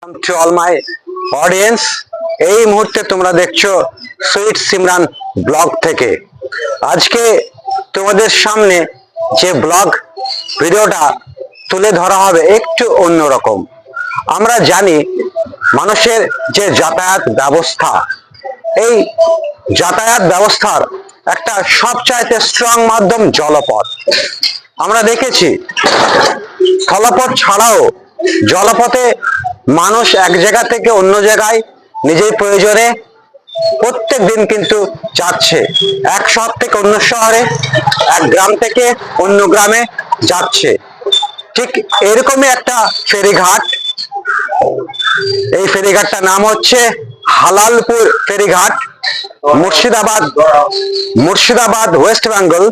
To all my audience, এই মুহূর্তে তোমরা দেখছো সুইট সিমরান ব্লগ থেকে। আজকে তোমাদের সামনে যে ব্লগ ভিডিওটা তুলে ধরা হবে একটু অন্যরকম। আমরা জানি মানুষের যে যাতায়াত ব্যবস্থা, এই যাতায়াত ব্যবস্থার একটা সবচাইতে স্ট্রং মাধ্যম জলপথ। আমরা দেখেছি স্থলপথ ছাড়াও জলপথে মানুষ এক জায়গা থেকে অন্য জায়গায় নিজের প্রয়োজনে প্রত্যেক দিন কিন্তু যাচ্ছে। এক শহর থেকে অন্য শহরে, এক গ্রাম থেকে অন্য গ্রামে যাচ্ছে। ঠিক এরকমই একটা ফেরিঘাট, এই ফেরিঘাটটার নাম হচ্ছে হালালপুর ফেরিঘাট, মুর্শিদাবাদ ওয়েস্ট বেঙ্গল।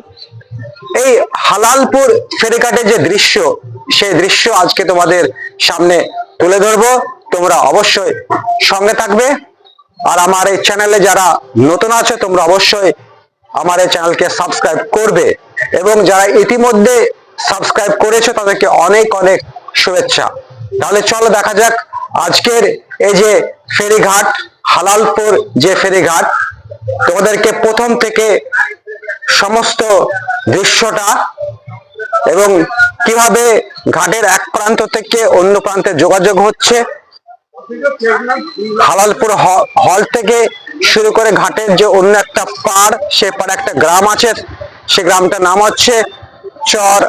এই হালালপুর ফেরিঘাটের যে দৃশ্য, সেই দৃশ্য আজকে তোমাদের সামনে তুলে ধরবো। তোমরা অবশ্যই সঙ্গে থাকবে। আর আমার এই চ্যানেলে যারা নতুন আছো, তোমরা অবশ্যই আমার এই চ্যানেলকে সাবস্ক্রাইব করবে, এবং যারা ইতিমধ্যে সাবস্ক্রাইব করেছো তাদেরকে অনেক অনেক শুভেচ্ছা। তাহলে চলো দেখা যাক আজকের এই যে ফেরিঘাট, হালালপুর যে ফেরিঘাট, তোমাদেরকে প্রথম থেকে সমস্ত দৃশ্যটা এবং কিভাবে ঘাটের এক প্রান্ত থেকে অন্য প্রান্তে যোগাযোগ হচ্ছে, হালালপুর হল থেকে শুরু করে ঘাটের যে অন্য একটা পাড়, সে পাড়ে একটা গ্রাম আছে, সে গ্রামটার নাম হচ্ছে চর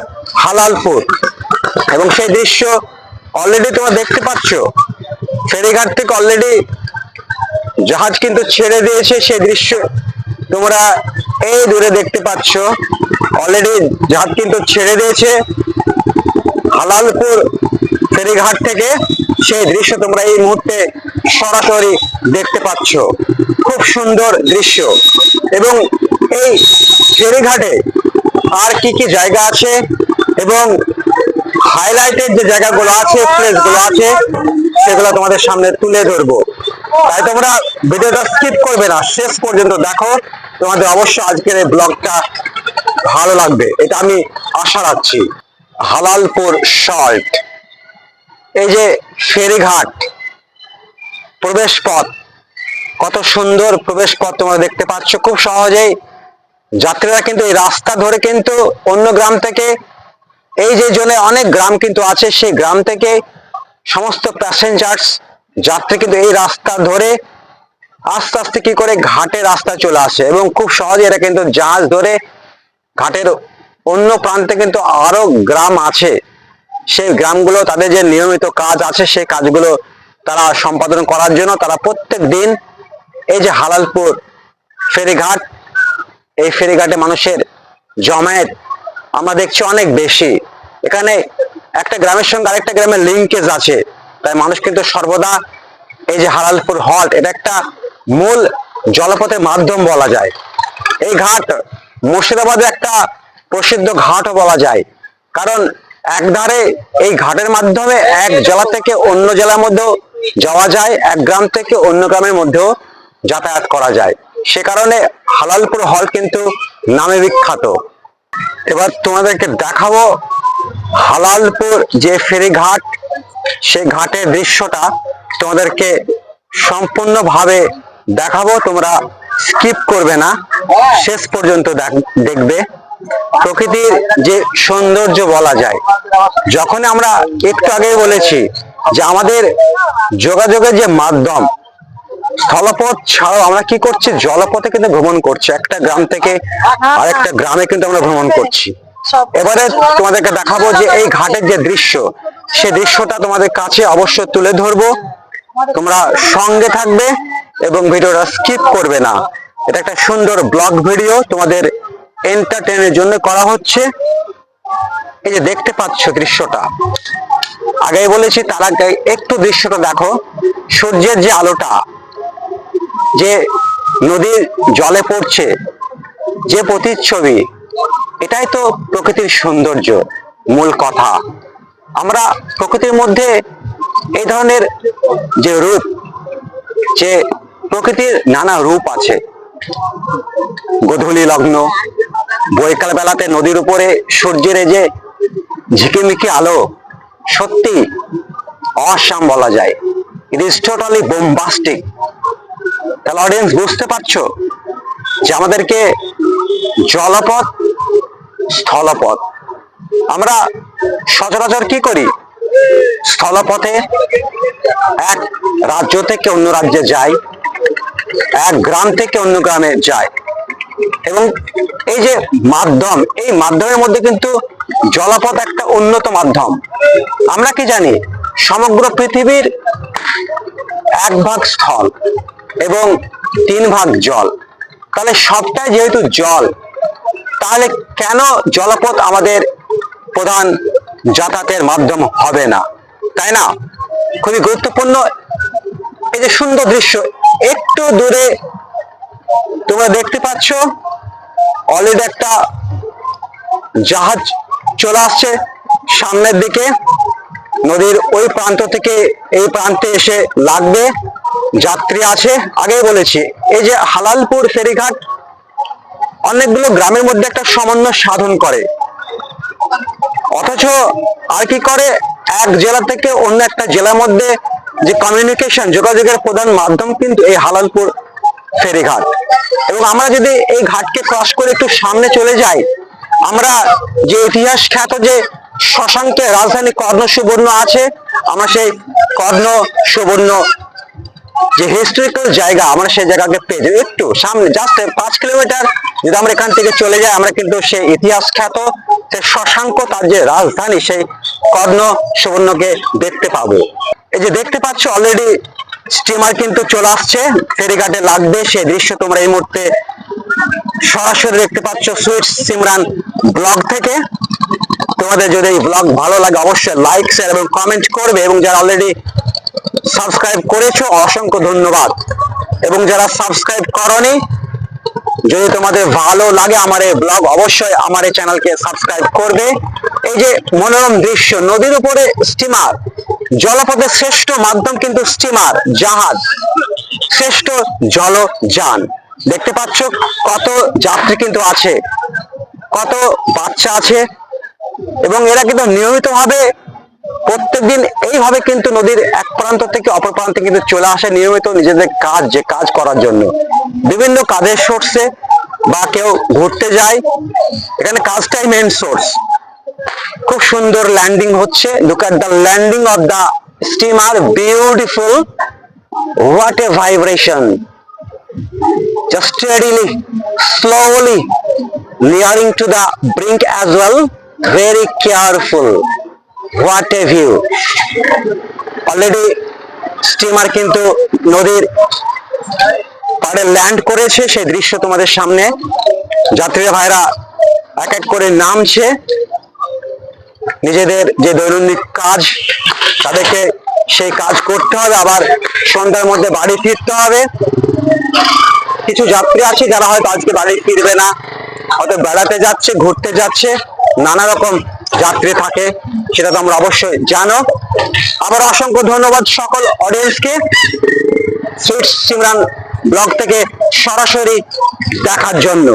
হালালপুর। এবং সেই দৃশ্য অলরেডি তোমরা দেখতে পাচ্ছ। ফেরিঘাট থেকে অলরেডি জাহাজ কিন্তু ছেড়ে দিয়েছে, সেই দৃশ্য তোমরা এই দূরে দেখতে পাচ্ছ। অলরেডি জাহাজ কিন্তু ছেড়ে দিয়েছে হালালপুর ফেরিঘাট থেকে, সেই দৃশ্য তোমরা এই মুহূর্তে সরাসরি দেখতে পাচ্ছ। খুব সুন্দর দৃশ্য। এবং এই ফেরিঘাটে আর কি কি জায়গা আছে এবং হাইলাইটেড যে জায়গাগুলো আছে, প্লেসগুলো আছে, সেগুলো তোমাদের সামনে তুলে ধরবো। তাই তোমরা ভিডিওটা স্কিপ করবে না, শেষ পর্যন্ত দেখো। তোমাদের অবশ্যই আজকের এই ব্লগটা ভালো লাগবে, এটা আমি আশা রাখছি। হালালপুর সল্ট, এই যে ফেরিঘাট প্রবেশ পথ, কত সুন্দর প্রবেশ পথ তোমরা দেখতে পাচ্ছ। খুব সহজেই যাত্রীরা কিন্তু এই রাস্তা ধরে কিন্তু অন্য গ্রাম থেকে, এই যে জোনে অনেক গ্রাম কিন্তু আছে, সেই গ্রাম থেকে সমস্ত প্যাসেঞ্জার্স যাত্রী কিন্তু এই রাস্তা ধরে আস্তে আস্তে কি করে ঘাটে রাস্তা চলে আসে, এবং খুব সহজে এরা কিন্তু জাহাজ ধরে ঘাটের অন্য প্রান্তে কিন্তু আরো গ্রাম আছে, সেই গ্রামগুলো তাদের যে নিয়মিত কাজ আছে, সেই কাজগুলো তারা সম্পাদন করার জন্য তারা প্রত্যেক দিন এই যে হালালপুর ফেরিঘাট, এই ফেরিঘাটে মানুষের জমায়েত আমরা দেখছি অনেক বেশি। এখানে একটা গ্রামের সঙ্গে আরেকটা গ্রামের লিঙ্কেজ আছে, তাই মানুষ কিন্তু সর্বদা এই যে হালালপুর হল্ট, এটা একটা মূল জলপথের মাধ্যম বলা যায়। এই ঘাট মুর্শিদাবাদে একটা প্রসিদ্ধ ঘাটও বলা যায়, কারণ একধারে এই ঘাটের মাধ্যমে এক জেলা থেকে অন্য জেলার মধ্যেও যাওয়া যায়, এক গ্রাম থেকে অন্য গ্রামের মধ্যেও যাতায়াত করা যায়। সে কারণে হালালপুর হল কিন্তু নামে বিখ্যাত। এবার তোমাদেরকে দেখাবো হালালপুর যে ফেরিঘাট, সেই ঘাটের দৃশ্যটা তোমাদেরকে সম্পূর্ণভাবে দেখাবো। তোমরা স্কিপ করবে না, শেষ পর্যন্ত দেখবে। প্রকৃতির যে সৌন্দর্য বলা যায়, যখন আমরা একটু আগেই বলেছি যে আমাদের যোগাযোগের যে মাধ্যম স্থলপথ ছাড়াও আমরা কি করছি, জলপথে কিন্তু ভ্রমণ করছি। একটা গ্রাম থেকে আরেকটা গ্রামে কিন্তু আমরা ভ্রমণ করছি। এবারে তোমাদেরকে দেখাবো যে এই ঘাটের যে দৃশ্য, সেই দৃশ্যটা তোমাদের কাছে অবশ্যই তুলে ধরবো। তোমরা সঙ্গে থাকবে এবং ভিডিওটা স্কিপ করবে না। এটা একটা সুন্দর ব্লগ ভিডিও, তোমাদের এন্টারটেইনের জন্য করা হচ্ছে। এই যে দেখতে পাচ্ছ দৃশ্যটা, আগেই বলেছি, তার আগে একটু দৃশ্যটা দেখো। সূর্যের যে আলোটা যে নদীর জলে পড়ছে, যে প্রতিচ্ছবি, এটাই তো প্রকৃতির সৌন্দর্য, মূল কথা। আমরা প্রকৃতির মধ্যে এই ধরনের যে রূপ, যে প্রকৃতির নানা রূপ আছে। গোধূলি লগ্ন, বৈকাল বেলাতে নদীর উপরে সূর্যের এই যে ঝিকিমিকি আলো, সত্যি অসাম বলা যায়। It is totally bombastic. তাহলে অডিয়েন্স বুঝতে পারছো যে আমাদেরকে জলপথ, স্থলপথ, আমরা সচরাচর কি করি, স্থলপথে এক রাজ্য থেকে অন্য রাজ্যে যাই, এক গ্রাম থেকে অন্য গ্রামে যায়, এবং এই যে মাধ্যম, এই মাধ্যমের মধ্যে কিন্তু জলপথ একটা উন্নত মাধ্যম। আমরা কি জানি, সমগ্র পৃথিবীর 1 ভাগ স্থল এবং 3 ভাগ জল, তাহলে সবটাই যেহেতু জল, তাহলে কেন জলপথ আমাদের প্রধান যাতায়াতের মাধ্যম হবে না, তাই না? খুবই গুরুত্বপূর্ণ। এই যে সুন্দর দৃশ্য, একটু দূরে তোমরা দেখতে পাচ্ছ অলরেডি একটা জাহাজ চলে আসছে সামনের দিকে, নদীর ওই প্রান্ত থেকে এই প্রান্তে এসে লাগবে, যাত্রী আছে। আগেই বলেছি, এই যে হালালপুর ফেরিঘাট অনেকগুলো গ্রামের মধ্যে একটা সমন্বয় সাধন করে, অথচ আর কি করে, এক জেলা থেকে অন্য একটা জেলার মধ্যে যে কমিউনিকেশন, যোগাযোগের প্রধান মাধ্যম কিন্তু এই হালালপুর ফেরিঘাট। এবং আমরা যদি এই ঘাটকে ক্রস করে একটু সামনে চলে যাই, আমরা যে ইতিহাস খ্যাত যে শশাঙ্কের রাজধানী কর্ণ সুবর্ণ আছে, আমরা সেই কর্ণ সুবর্ণ যে হিস্টোরিক্যাল জায়গা, আমরা সেই জায়গাকে পেয়ে যাই। একটু সামনে জাস্ট 5 কিলোমিটার যদি আমরা এখান থেকে চলে যাই, আমরা কিন্তু সেই ইতিহাস খ্যাত সেই শশাঙ্ক, তার যে রাজধানী, সেই কর্ণ সুবর্ণকে দেখতে পাবো। এই যে দেখতে পাচ্ছ অলরেডি স্টিমার কিন্তু চলে আসছে, ফেরিঘাটে লাগবে, সেই দৃশ্য তোমরা এই মুহূর্তে সরাসরি দেখতে পাচ্ছ সুইট সিমরান ব্লগ থেকে। তোমাদের যদি এই ব্লগ ভালো লাগে অবশ্যই লাইক, শেয়ার এবং কমেন্ট করবে, এবং যারা অলরেডি সাবস্ক্রাইব করেছো অসংখ্য ধন্যবাদ, এবং যারা সাবস্ক্রাইব করনি, যদি তোমাদের ভালো লাগে আমার এই ব্লগ অবশ্যই আমার এই চ্যানেলকে সাবস্ক্রাইব করবে। এই যে মনোরম দৃশ্য, নদীর উপরে স্টিমার, জলপথের শ্রেষ্ঠ মাধ্যম কিন্তু স্টিমার, জাহাজ, শ্রেষ্ঠ জলযান। দেখতে পাচ্ছ কত যাত্রী কিন্তু আছে, কত বাচ্চা আছে, এবং এরা কিন্তু নিয়মিতভাবে প্রত্যেকদিন এইভাবে কিন্তু নদীর এক প্রান্ত থেকে অপর প্রান্তে কিন্তু চলে আসে নিয়মিত নিজেদের কাজ, যে কাজ করার জন্য, বিভিন্ন কাজের সোর্সে, বা কেউ ঘুরতে যায়, এখানে কাজটাই মেন সোর্স। খুব সুন্দর ল্যান্ডিং হচ্ছে, look at the landing of the steamer, beautiful, what a vibration, just steadily, slowly nearing to the brink as well, very careful, what a view. Already steamer কিন্তু নদীর পাড়ে ল্যান্ড করেছে, সেই দৃশ্য তোমাদের সামনে। যাত্রী ভাইরা এক এক করে নামছে, নিজেদের যে দৈনন্দিন কাজ, তাদেরকে সেই কাজ করতে হবে, আবার সন্ধ্যার মধ্যে বাড়ি ফিরতে হবে। কিছু যাত্রী আছে যারা হয়তো আজকে বাড়ি ফিরবে না, হয়তো বেড়াতে যাচ্ছে, ঘুরতে যাচ্ছে, নানা রকম যাত্রী থাকে, সেটা তোমরা অবশ্যই জানো। আবার অসংখ্য ধন্যবাদ সকল অডিয়েন্সকে সুইট সিমরান ব্লগ থেকে সরাসরি দেখার জন্য।